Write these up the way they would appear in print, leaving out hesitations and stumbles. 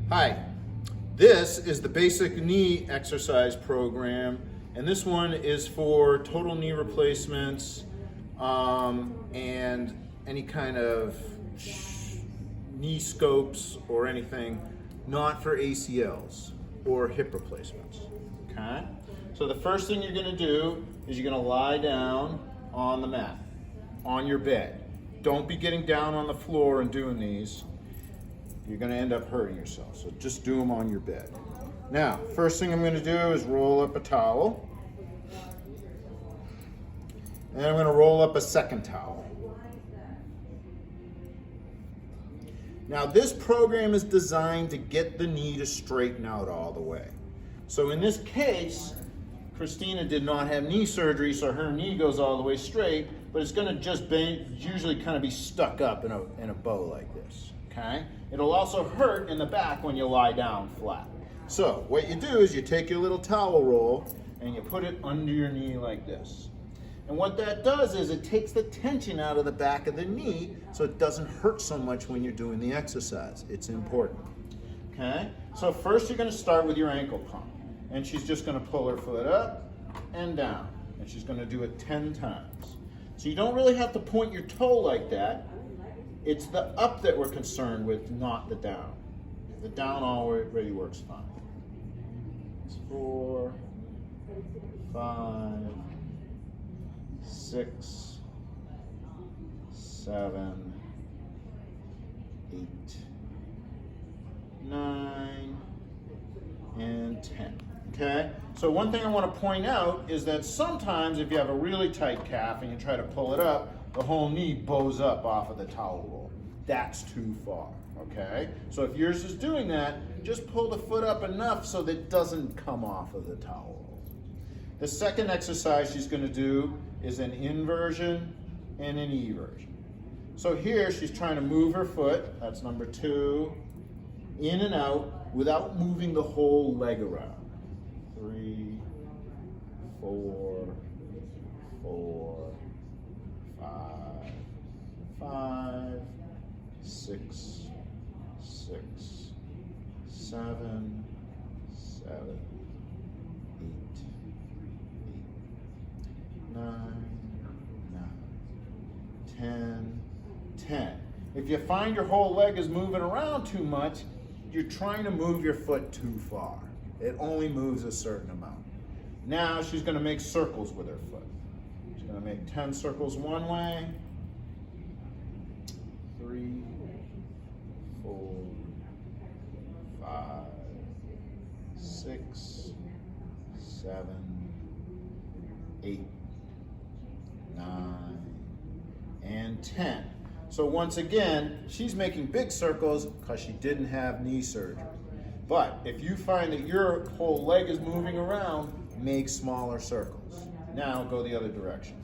Hi, this is the basic knee exercise program, and this one is for total knee replacements and any kind of knee scopes or anything, not for ACLs or hip replacements. Okay? So the first thing you're going to do is you're going to lie down on the mat, on your bed. Don't be getting down on the floor and doing these. You're going to end up hurting yourself. So just do them on your bed. Now, first thing I'm going to do is roll up a towel. And I'm going to roll up a second towel. Now, this program is designed to get the knee to straighten out all the way. So in this case, Christina did not have knee surgery, so her knee goes all the way straight, but it's going to just usually kind of be stuck up in a bow like this. Okay? It'll also hurt in the back when you lie down flat. So what you do is you take your little towel roll and you put it under your knee like this. And what that does is it takes the tension out of the back of the knee so it doesn't hurt so much when you're doing the exercise. It's important. Okay? So first you're going to start with your ankle pump. And she's just going to pull her foot up and down. And she's going to do it 10 times. So you don't really have to point your toe like that. It's the up that we're concerned with, not the down. The down already works fine. It's 4, 5, 6, 7, 8, 9, and 10. Okay? So one thing I want to point out is that sometimes if you have a really tight calf and you try to pull it up, the whole knee bows up off of the towel roll. That's too far, okay? So if yours is doing that, just pull the foot up enough so that it doesn't come off of the towel roll. The second exercise she's going to do is an inversion and an eversion. So here she's trying to move her foot, that's number 2, in and out without moving the whole leg around. 3, 4, 5, 6, 7, 8, 9, 10. If you find your whole leg is moving around too much, you're trying to move your foot too far. It only moves a certain amount. Now she's going to make circles with her foot. She's going to make 10 circles one way. 3, 4, 5, 6, 7, 8, 9, and 10. So once again, she's making big circles because she didn't have knee surgery. But if you find that your whole leg is moving around, make smaller circles. Now go the other direction.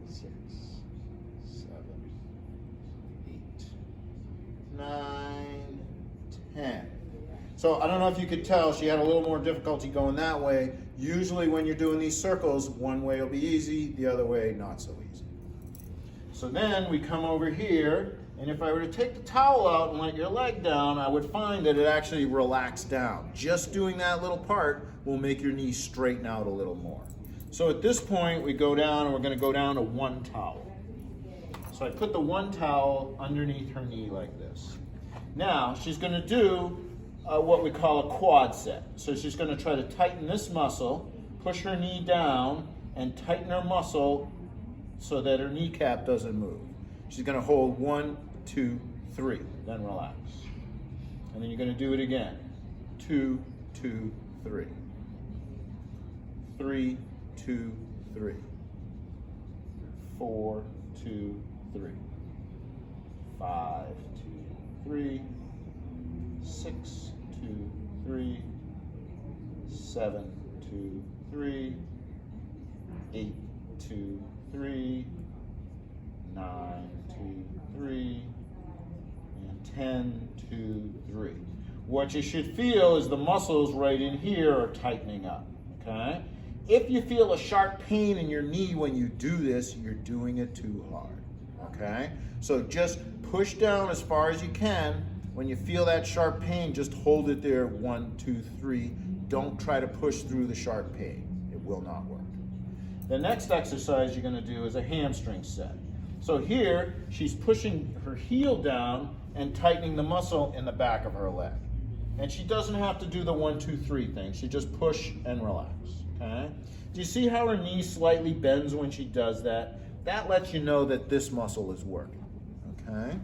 6, 7, 8, 9, 10. So I don't know if you could tell, she had a little more difficulty going that way. Usually when you're doing these circles, one way will be easy, the other way not so easy. So then we come over here, and if I were to take the towel out and let your leg down, I would find that it actually relaxed down. Just doing that little part will make your knee straighten out a little more. So at this point, we go down, and we're going to go down to one towel. So I put the one towel underneath her knee like this. Now, she's going to do what we call a quad set. So she's going to try to tighten this muscle, push her knee down, and tighten her muscle so that her kneecap doesn't move. She's going to hold 1, 2, 3, then relax. And then you're going to do it again. 2, 2, 3. 3, 2, 3. 4, 2, 3. 5, 2, 3. 6, 2, 3, 7, 2, 3, 8, 2, 3, 9, 2, 3, and 10, 2, 3. What you should feel is the muscles right in here are tightening up, okay? If you feel a sharp pain in your knee when you do this, you're doing it too hard, okay? So just push down as far as you can. When you feel that sharp pain, just hold it there, 1, 2, 3. Don't try to push through the sharp pain. It will not work. The next exercise you're gonna do is a hamstring set. So here, she's pushing her heel down and tightening the muscle in the back of her leg. And she doesn't have to do the 1, 2, 3 thing. She just push and relax, okay? Do you see how her knee slightly bends when she does that? That lets you know that this muscle is working, okay?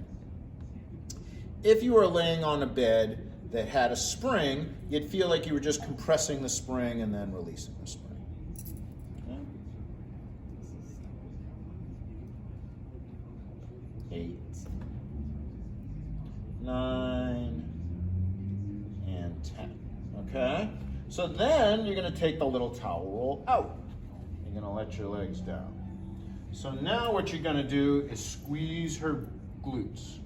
If you were laying on a bed that had a spring, you'd feel like you were just compressing the spring and then releasing the spring. Okay? 8, 9, and 10. Okay? So then you're going to take the little towel roll out. You're going to let your legs down. So now what you're going to do is squeeze her glutes.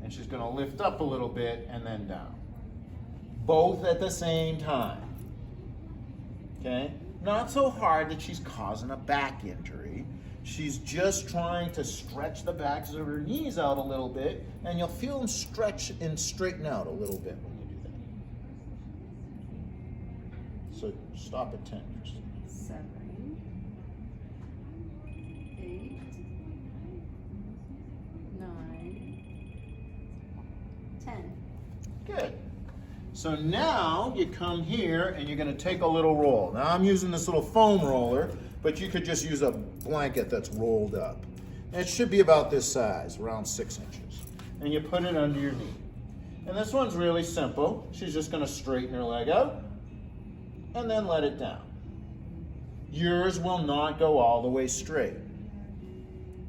And she's going to lift up a little bit and then down. Both at the same time. Okay? Not so hard that she's causing a back injury. She's just trying to stretch the backs of her knees out a little bit, and you'll feel them stretch and straighten out a little bit when you do that. So stop at 10. 7, 8, 9, 10. Good. So now you come here and you're going to take a little roll. Now I'm using this little foam roller, but you could just use a blanket that's rolled up. And it should be about this size, around 6 inches. And you put it under your knee. And this one's really simple. She's just going to straighten her leg out and then let it down. Yours will not go all the way straight.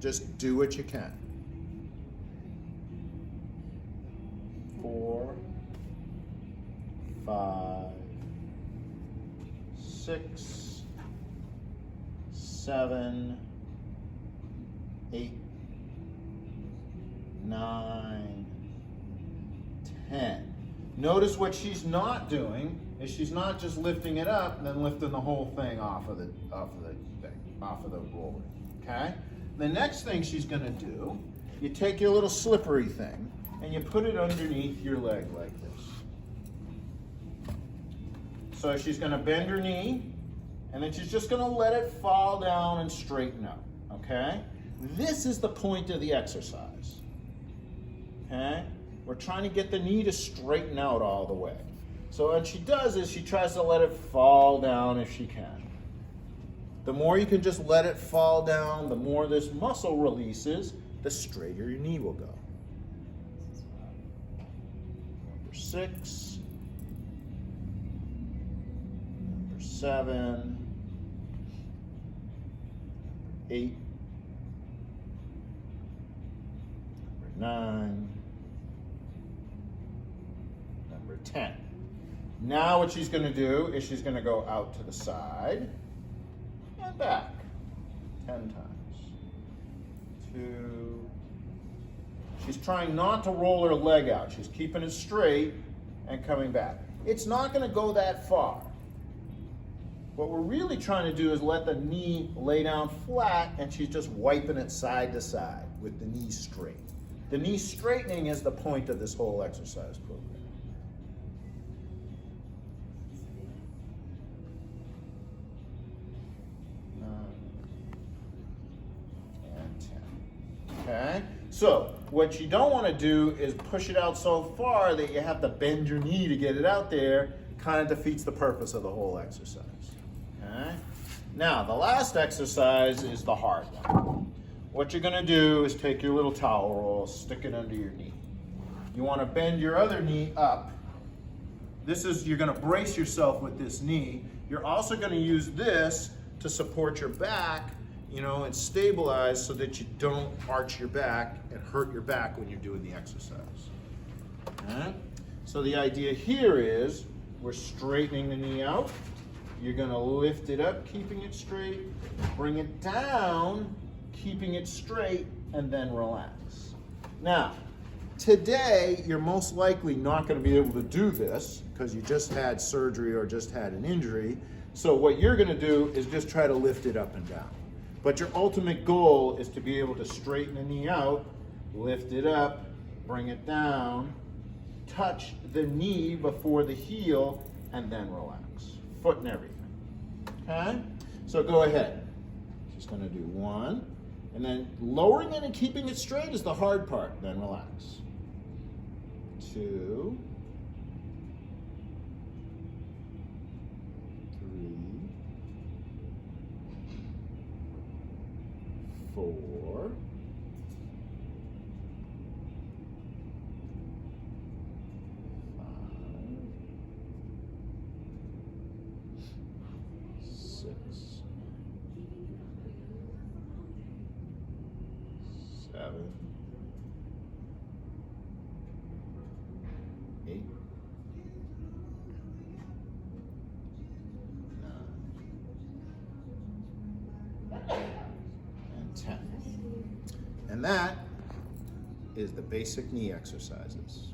Just do what you can. 4, 5, 6, 7, 8, 9, 10. Notice what she's not doing is she's not just lifting it up and then lifting the whole thing off of the roller. Okay? The next thing she's going to do, you take your little slippery thing and you put it underneath your leg like this. So she's going to bend her knee, and then she's just going to let it fall down and straighten out, okay? This is the point of the exercise, okay? We're trying to get the knee to straighten out all the way. So what she does is she tries to let it fall down if she can. The more you can just let it fall down, the more this muscle releases, the straighter your knee will go. Number 6. Number 7. 8. Number 9. Number 10. Now what she's going to do is she's going to go out to the side and back 10 times. 2. She's trying not to roll her leg out. She's keeping it straight and coming back. It's not going to go that far. What we're really trying to do is let the knee lay down flat, and she's just wiping it side to side with the knee straight. The knee straightening is the point of this whole exercise program. 9 and 10. Okay? So, what you don't want to do is push it out so far that you have to bend your knee to get it out there. Kind of defeats the purpose of the whole exercise. Okay? Now, the last exercise is the hard one. What you're going to do is take your little towel roll, stick it under your knee. You want to bend your other knee up. You're going to brace yourself with this knee. You're also going to use this to support your back, and stabilize so that you don't arch your back and hurt your back when you're doing the exercise. Okay? So the idea here is we're straightening the knee out. You're going to lift it up, keeping it straight, bring it down, keeping it straight, and then relax. Now, today, you're most likely not going to be able to do this because you just had surgery or just had an injury. So what you're gonna do is just try to lift it up and down. But your ultimate goal is to be able to straighten the knee out, lift it up, bring it down, touch the knee before the heel, and then relax. Foot and everything, okay? So go ahead. Just gonna do one, and then lowering it and keeping it straight is the hard part, then relax. 2, 3, 4, 5, 6, 7, 8, 9, and 10. And that is the basic knee exercises.